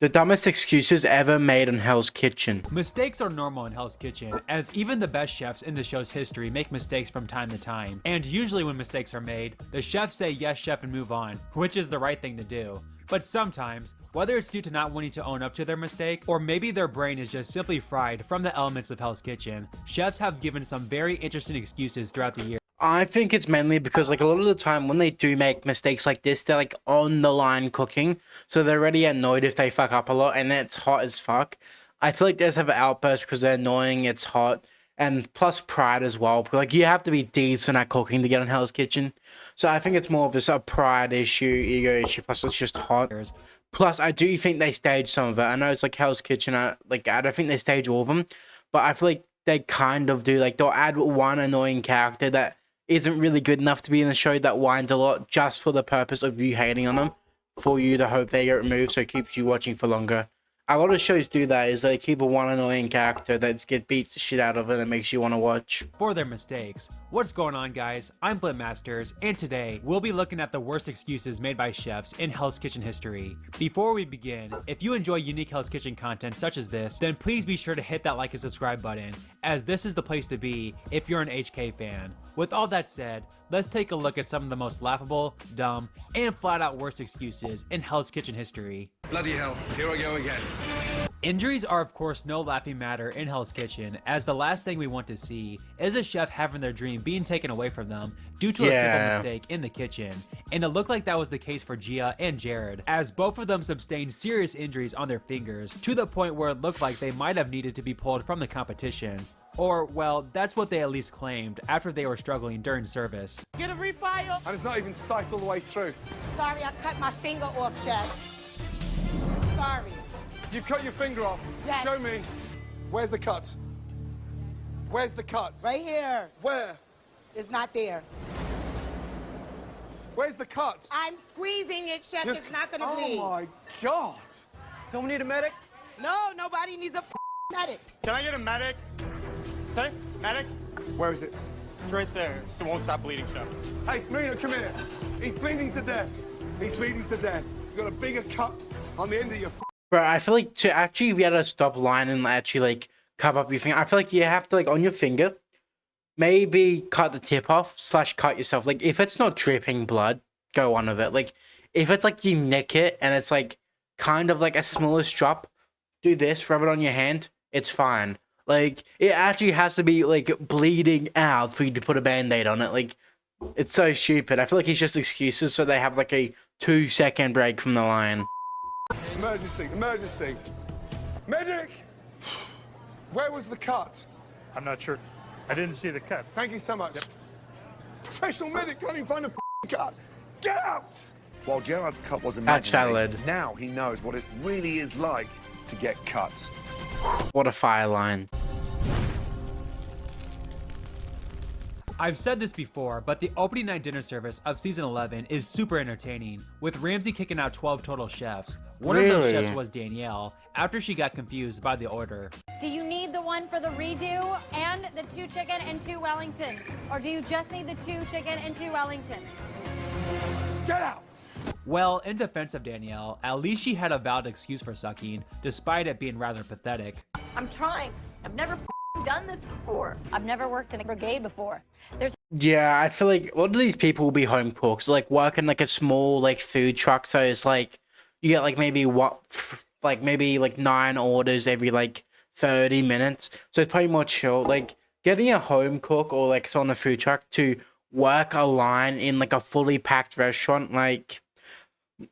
The dumbest excuses ever made in Hell's Kitchen. Mistakes are normal in Hell's Kitchen, as even the best chefs in the show's history make mistakes from time to time. And usually when mistakes are made, the chefs say yes chef and move on, which is the right thing to do. But sometimes, whether it's due to not wanting to own up to their mistake, or maybe their brain is just simply fried from the elements of Hell's Kitchen, chefs have given some very interesting excuses throughout the year. I think it's mainly because like a lot of the time when they do make mistakes like this, they're like on the line cooking. So they're already annoyed if they fuck up a lot and it's hot as fuck. I feel like there's have an outburst because they're annoying, it's hot, and plus pride as well. Like you have to be decent at cooking to get on Hell's Kitchen. So I think it's more of a pride issue, ego issue, plus it's just hot. Plus I do think they stage some of it. I know it's like Hell's Kitchen, I don't think they stage all of them, but I feel like they kind of do. Like they'll add one annoying character that isn't really good enough to be in the show that whines a lot just for the purpose of you hating on them, for you to hope they get removed so it keeps you watching for longer. A lot of shows do that, is they keep a one annoying character that gets beats the shit out of it and makes you want to watch. For their mistakes. What's going on, guys? I'm Flip Masters, and today we'll be looking at the worst excuses made by chefs in Hell's Kitchen history. Before we begin, if you enjoy unique Hell's Kitchen content such as this, then please be sure to hit that like and subscribe button, as this is the place to be if you're an HK fan. With all that said, let's take a look at some of the most laughable, dumb, and flat out worst excuses in Hell's Kitchen history. Bloody hell, here I go again. Injuries are of course no laughing matter in Hell's Kitchen, as the last thing we want to see is a chef having their dream being taken away from them due to a simple mistake in the kitchen. And it looked like that was the case for Gia and Jared, as both of them sustained serious injuries on their fingers, to the point where it looked like they might have needed to be pulled from the competition. Or, well, that's what they at least claimed after they were struggling during service. Get a refile? And it's not even sliced all the way through. Sorry, I cut my finger off, chef. Sorry. You cut your finger off. Yes. Show me. Where's the cut? Where's the cut? Right here. Where? It's not there. Where's the cut? I'm squeezing it, chef. It's not gonna bleed. Oh my God. Someone need a medic? No, nobody needs a medic. Can I get a medic? Sorry? Medic? Where is it? It's right there. It won't stop bleeding, chef. Hey, Marina, come here. He's bleeding to death. He's bleeding to death. You've got a bigger cut on the end of your Bro, I feel like to actually be able to stop line and actually like cover up your finger, I feel like you have to like on your finger, maybe cut the tip off / cut yourself. Like if it's not dripping blood, go on with it. Like if it's like you nick it and it's like kind of like a smallest drop, do this, rub it on your hand, it's fine. Like it actually has to be like bleeding out for you to put a band-aid on it. Like it's so stupid. I feel like it's just excuses so they have like a 2-second break from the line. Emergency, emergency. Medic! Where was the cut? I'm not sure. I didn't see the cut. Thank you so much. Professional medic can't even find a cut. Get out! While Gerard's cut was That's imaginary, valid. now he knows what it really is like to get cut. What a fire line. I've said this before, but the opening night dinner service of season 11 is super entertaining, with Ramsay kicking out 12 total chefs. One of those Really? chefs was Danielle, after she got confused by the order. Do you need the one for the redo and the 2 chicken and 2 Wellington? Or do you just need the 2 chicken and 2 Wellington? Get out! Well, in defense of Danielle, at least she had a valid excuse for sucking, despite it being rather pathetic. I'm trying. I've never done this before. I've never worked in a brigade before. There's Yeah, I feel like a lot of these people will be home cooks, like working like a small like food truck. So it's like you get like maybe maybe 9 orders every like 30 minutes. So it's pretty much chill. Like getting a home cook or like on a food truck to work a line in like a fully packed restaurant, like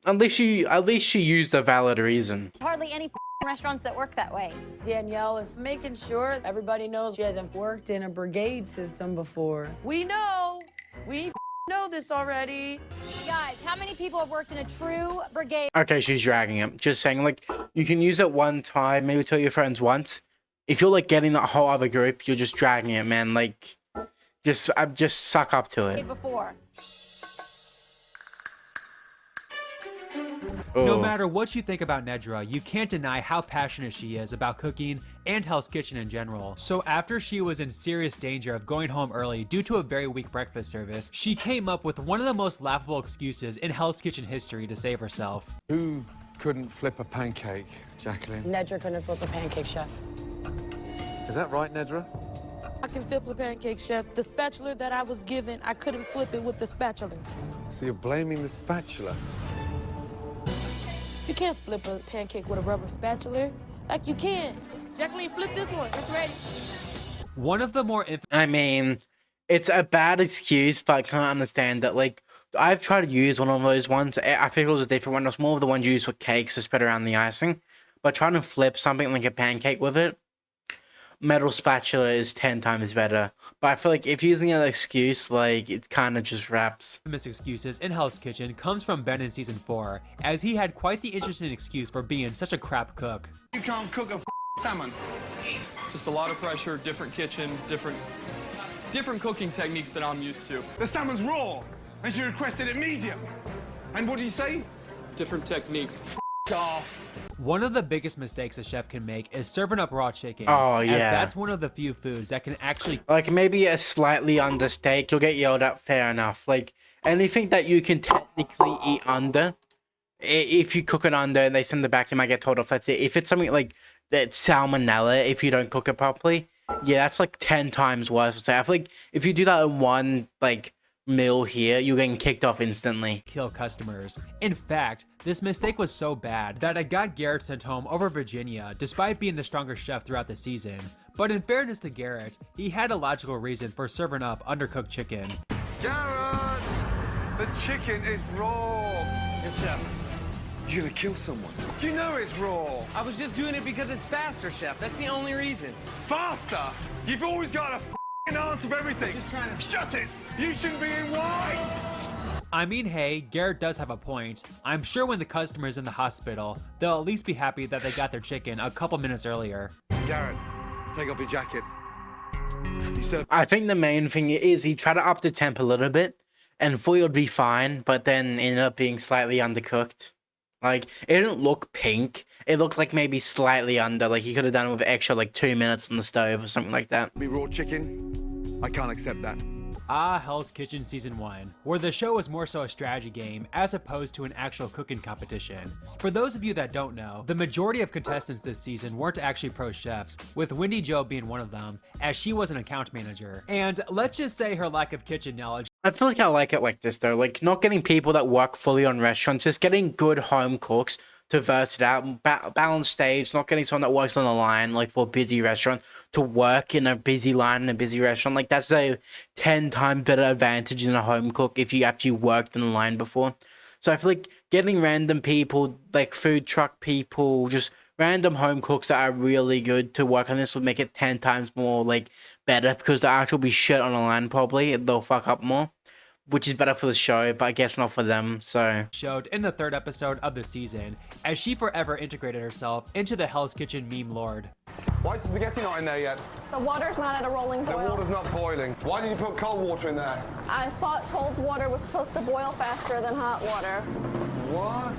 at least she used a valid reason. hardly any restaurants that work that way. Danielle is making sure everybody knows she hasn't worked in a brigade system before. We know this already. Guys, how many people have worked in a true brigade? Okay, she's dragging it. Just saying, like, you can use it one time, maybe tell your friends once. If you're, like, getting that whole other group, you're just dragging it, man. Like, just suck up to it. Before. No Oh. matter what you think about Nedra, you can't deny how passionate she is about cooking and Hell's Kitchen in general. So after she was in serious danger of going home early due to a very weak breakfast service, she came up with one of the most laughable excuses in Hell's Kitchen history to save herself. Who couldn't flip a pancake, Jacqueline. Nedra couldn't flip a pancake, chef. Is that right, Nedra? I can flip a pancake, chef. The spatula that I was given, I couldn't flip it with the spatula. So you're blaming the spatula? You can't flip a pancake with a rubber spatula. Like you can. Jacqueline, flip this one. It's ready. One of the more I mean, it's a bad excuse, but I can't understand that. Like, I've tried to use one of those ones. I think it was a different one. It was more of the ones used for cakes to spread around the icing. But trying to flip something like a pancake with it, metal spatula is 10 times better. But I feel like if using an excuse, like, it kind of just wraps. infamous excuses in Hell's Kitchen comes from Ben in season 4, as he had quite the interesting excuse for being such a crap cook. You can't cook a salmon. Just a lot of pressure, different kitchen, different cooking techniques that I'm used to. The salmon's raw, and she requested it medium. And what do you say? Different techniques. Off. One of the biggest mistakes a chef can make is serving up raw chicken. Oh, yeah. As that's one of the few foods that can actually... Like, maybe a slightly under steak, you'll get yelled at, fair enough. Like, anything that you can technically eat under, if you cook it under and they send it back, you might get told off. That's it. If it's something like that salmonella, if you don't cook it properly, yeah, that's like 10 times worse. So I feel like if you do that in one, like, meal here, you're getting kicked off instantly. Kill customers. In fact, this mistake was so bad that it got Garrett sent home over Virginia, despite being the stronger chef throughout the season. But in fairness to Garrett, he had a logical reason for serving up undercooked chicken. Garrett! The chicken is raw. Yes, chef. You're gonna kill someone. Do you know it's raw? I was just doing it because it's faster, chef. That's the only reason. Faster? You've always got a f***ing answer for everything. Just trying to... Shut it! You shouldn't be in wine! I mean, hey, Garrett does have a point. I'm sure when the customer's in the hospital, they'll at least be happy that they got their chicken a couple minutes earlier. Garrett, take off your jacket. You serve... I think the main thing is he tried to up the temp a little bit and thought it would be fine, but then ended up being slightly undercooked. Like, it didn't look pink. It looked like maybe slightly under. Like, he could have done it with extra, like, 2 minutes on the stove or something like that. Be raw chicken? I can't accept that. Hell's Kitchen Season 1, where the show was more so a strategy game as opposed to an actual cooking competition. For those of you that don't know, the majority of contestants this season weren't actually pro chefs, with Wendy Jo being one of them, as she was an account manager. And let's just say her lack of kitchen knowledge. I feel like I like it like this, though. Like, not getting people that work fully on restaurants, just getting good home cooks to verse it out, balance stage, not getting someone that works on the line, like, for a busy restaurant, to work in a busy line in a busy restaurant. Like, that's a 10 times better advantage than a home cook if you actually worked in the line before. So I feel like getting random people, like food truck people, just random home cooks that are really good to work on this would make it 10 times more, like, better, because the actual be shit on the line probably, they'll fuck up more. Which is better for the show, but I guess not for them, so... Showed in the 3rd episode of the season, as she forever integrated herself into the Hell's Kitchen meme lord. Why is the spaghetti not in there yet? The water's not at a rolling The boil. water's not boiling. Why did you put cold water in there? I thought cold water was supposed to boil faster than hot water. What?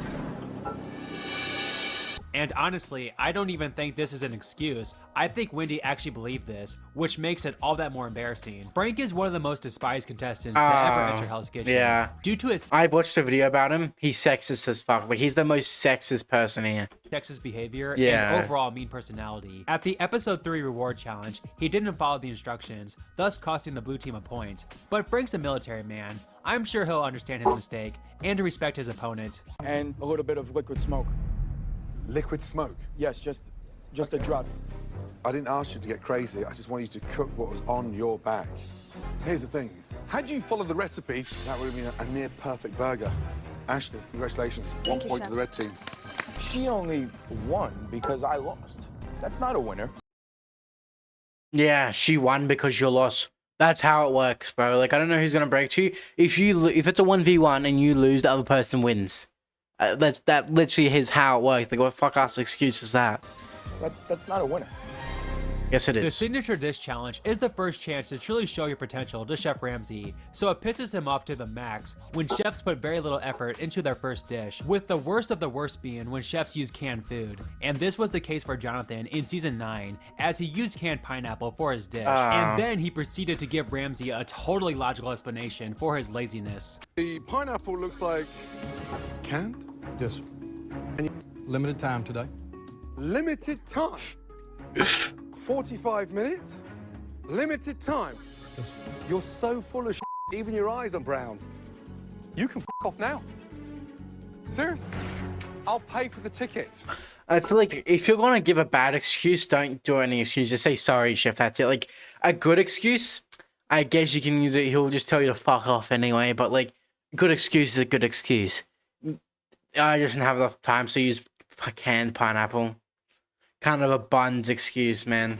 And honestly, I don't even think this is an excuse. I think Wendy actually believed this, which makes it all that more embarrassing. Frank is one of the most despised contestants to ever enter Hell's Kitchen. Yeah. Due to his I've watched a video about him. He's sexist as fuck. Like, he's the most sexist person here. sexist behavior Yeah. and overall mean personality. At the episode 3 reward challenge, he didn't follow the instructions, thus costing the blue team a point. But Frank's a military man. I'm sure he'll understand his mistake and respect his opponent. And a little bit of liquid smoke. Liquid smoke? Yes, just a drop. I didn't ask you to get crazy. I just want you to cook what was on your back. Here's the thing. Had you followed the recipe, that would have been a near perfect burger. Ashley, congratulations. Thank 1 you, point Chef. to the red team. She only won because I lost. That's not a winner. Yeah, she won because you lost. That's how it works, bro. Like, I don't know who's gonna break to you. If it's a 1v1 and you lose, the other person wins. That literally is how it works. Like, what fuck ass excuse is that? That's not a winner. Yes, it The is. signature dish challenge is the first chance to truly show your potential to Chef Ramsay, so it pisses him off to the max when chefs put very little effort into their first dish, with the worst of the worst being when chefs use canned food. And this was the case for Jonathan in season 9, as he used canned pineapple for his dish, and then he proceeded to give Ramsay a totally logical explanation for his laziness. The pineapple looks like... canned? Yes. limited time today. Limited time? 45 minutes? Limited time? You're so full of shit, even your eyes are brown. You can off now. Serious? I'll pay for the tickets. I feel like if you're gonna give a bad excuse, don't do any excuse. Just say sorry, chef. That's it. Like a good excuse, I guess you can use it. He'll just tell you to fuck off anyway. But like, good excuse is a good excuse. I just didn't have enough time, so use canned pineapple. Kind of a buns excuse, man.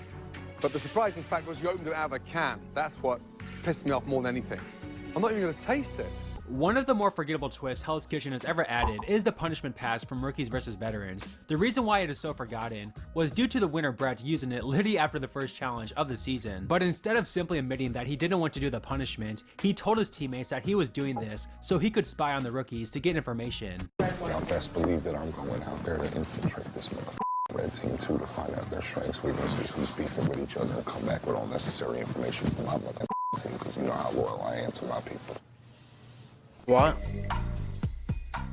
But the surprising fact was you opened it out of a can. That's what pissed me off more than anything. I'm not even gonna taste it. One of the more forgettable twists Hell's Kitchen has ever added is the punishment pass from rookies versus veterans. The reason why it is so forgotten was due to the winner Brett using it literally after the first challenge of the season. But instead of simply admitting that he didn't want to do the punishment, he told his teammates that he was doing this so he could spy on the rookies to get information. Y'all best believe that I'm going out there to infiltrate this motherfucking red team too, to find out their strengths, weaknesses, who's beefing with each other, and come back with all necessary information for my motherfucking team, because you know how loyal I am to my people. What?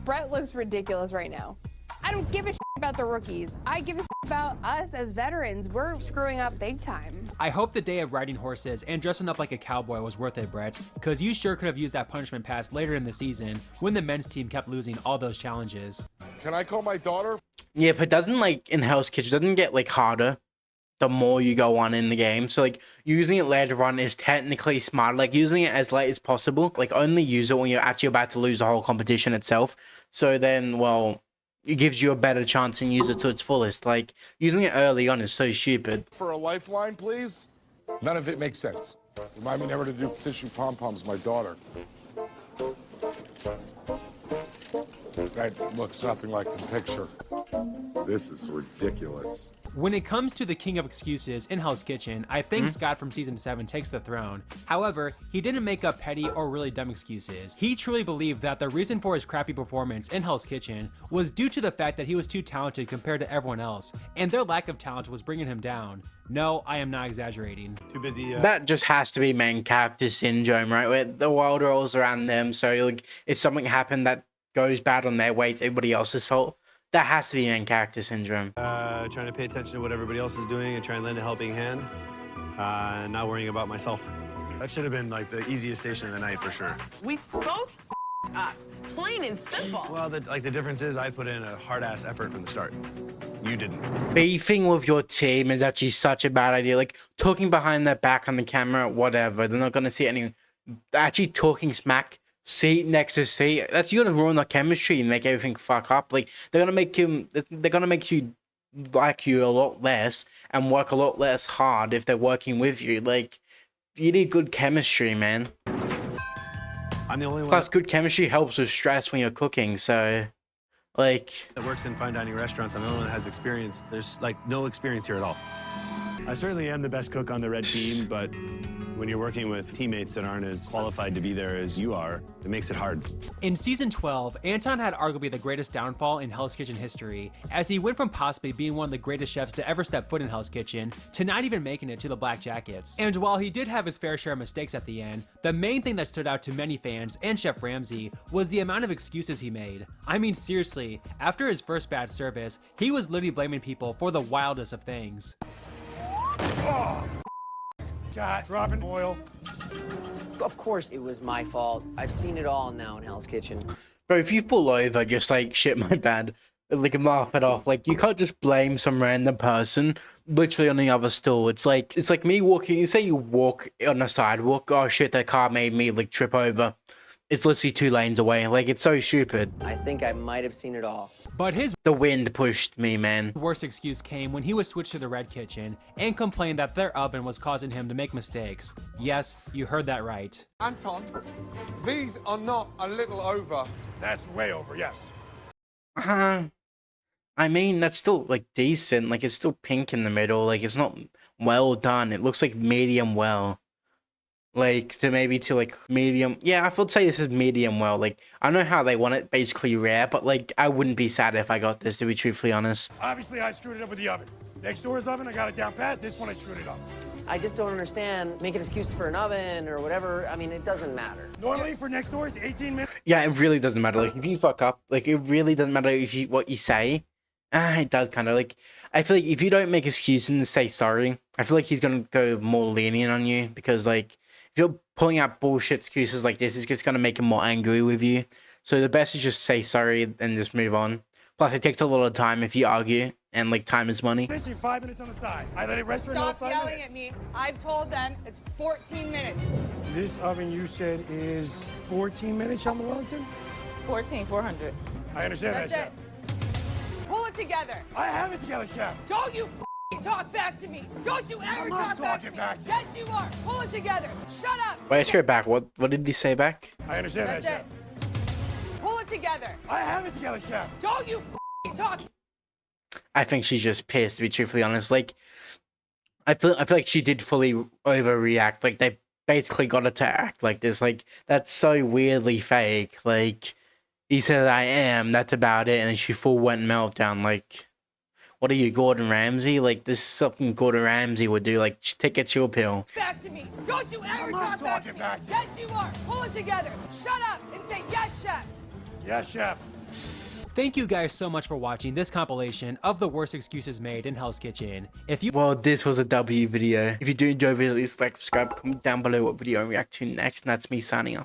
Brett looks ridiculous right now. I don't give a shit about the rookies. I give a shit about us as veterans. We're screwing up big time. I hope the day of riding horses and dressing up like a cowboy was worth it, Brett, because you sure could have used that punishment pass later in the season when the men's team kept losing all those challenges. Can I call my daughter? Yeah, but doesn't like in Hell's Kitchen doesn't get like harder the more you go on in the game. So like using it later on is technically smart. Like using it as late as possible. Like only use it when you're actually about to lose the whole competition itself. So then, well, it gives you a better chance and use it to its fullest. Like using it early on is so stupid. For a lifeline, please? None of it makes sense. Remind me never to do tissue pom-poms, my daughter. That looks nothing like the picture. This is ridiculous. When it comes to the king of excuses in Hell's Kitchen, I think Scott from season 7 takes the throne. However, he didn't make up petty or really dumb excuses. He truly believed that the reason for his crappy performance in Hell's Kitchen was due to the fact that he was too talented compared to everyone else, and their lack of talent was bringing him down. No, I am not exaggerating. Too busy. That just has to be main character syndrome, right? Where the world rolls around them. So like if something happened that goes bad on their way, it's everybody else's fault. That has to be main character syndrome. Trying to pay attention to what everybody else is doing and try and lend a helping hand, and not worrying about myself. That should have been like the easiest station of the night for sure. We both up, plain and simple. Well, the difference is I put in a hard-ass effort from the start. You didn't. Beefing with your team is actually such a bad idea. Like talking behind their back on the camera, whatever. They're not gonna see any. Actually talking smack. Seat next to seat. That's you're gonna ruin the chemistry and make everything fuck up. Like they're gonna make you like you a lot less and work a lot less hard if they're working with you. Like you need good chemistry, man. I'm the only one. Plus, good chemistry helps with stress when you're cooking. So, like that works in fine dining restaurants. I'm the only one that has experience. There's like no experience here at all. I certainly am the best cook on the red team, but when you're working with teammates that aren't as qualified to be there as you are, it makes it hard. In season 12, Anton had arguably the greatest downfall in Hell's Kitchen history, as he went from possibly being one of the greatest chefs to ever step foot in Hell's Kitchen to not even making it to the Black Jackets. And while he did have his fair share of mistakes at the end, the main thing that stood out to many fans and Chef Ramsay was the amount of excuses he made. I mean, seriously, after his first bad service, he was literally blaming people for the wildest of things. Oh, God, dropping oil. Of course it was my fault. I've seen it all now in Hell's Kitchen. bro, if you pull over, just like shit, my bad. Like laugh it off. Like you can't just blame some random person literally on the other stall. It's like me walking. You say you walk on a sidewalk. Oh shit, that car made me like trip over. It's literally 2 lanes away. Like it's so stupid. I think I might have seen it all. But the wind pushed me, man. Worst excuse came when he was switched to the Red Kitchen and complained that their oven was causing him to make mistakes. Yes, you heard that right. Anton, these are not a little over. That's way over, yes. I mean, that's still like decent. Like it's still pink in the middle. Like it's not well done. It looks like medium well. Like to like medium. Yeah, I would say this is medium well. Like I know how they want it basically rare, but like I wouldn't be sad if I got this, to be truthfully honest. Obviously, I screwed it up with the oven. Next door's oven, I got it down pat. This one, I screwed it up. I just don't understand making excuses for an oven or whatever. I mean, it doesn't matter. Normally for next door, it's 18 minutes. Yeah, it really doesn't matter. Like if you fuck up, like it really doesn't matter if what you say. It does kind of like. I feel like if you don't make excuses and say sorry, I feel like he's gonna go more lenient on you because like if you're pulling out bullshit excuses like this, it's just gonna make him more angry with you. So the best is just say sorry and just move on. Plus, it takes a lot of time if you argue, and like time is money. Finishing 5 minutes on the side. I let it rest for another Stop 5 yelling minutes. at me. I've told them it's 14 minutes. This oven you said is 14 minutes on the Wellington? 400. I understand That's that, it. chef. Pull it together. I have it together, chef. Don't you talk back to me. Don't you ever I'm not talk back to talking me. back to you. Yes, you are. Pull it together. Shut up. Wait, let's go back. What did he say back? I understand That's that, it. chef. Pull it together. I have it together, chef. Don't you talk. I think she's just pissed, to be truthfully honest. Like, I feel like she did fully overreact. Like, they basically got her to act like this. Like, that's so weirdly fake. Like, he said, I am, that's about it. And then she full went meltdown. Like, what are you, Gordon Ramsay? Like, this is something Gordon Ramsay would do. Like, take a chill pill. Back to me. Don't you ever I'm not talk back to talking me. back to you. Yes, you are. Pull it together. Shut up and say yes, chef. Yes, chef. Thank you guys so much for watching this compilation of the worst excuses made in Hell's Kitchen. Well, this was a W video. If you do enjoy the video, please like, subscribe, comment down below what video I react to next. And that's me signing off.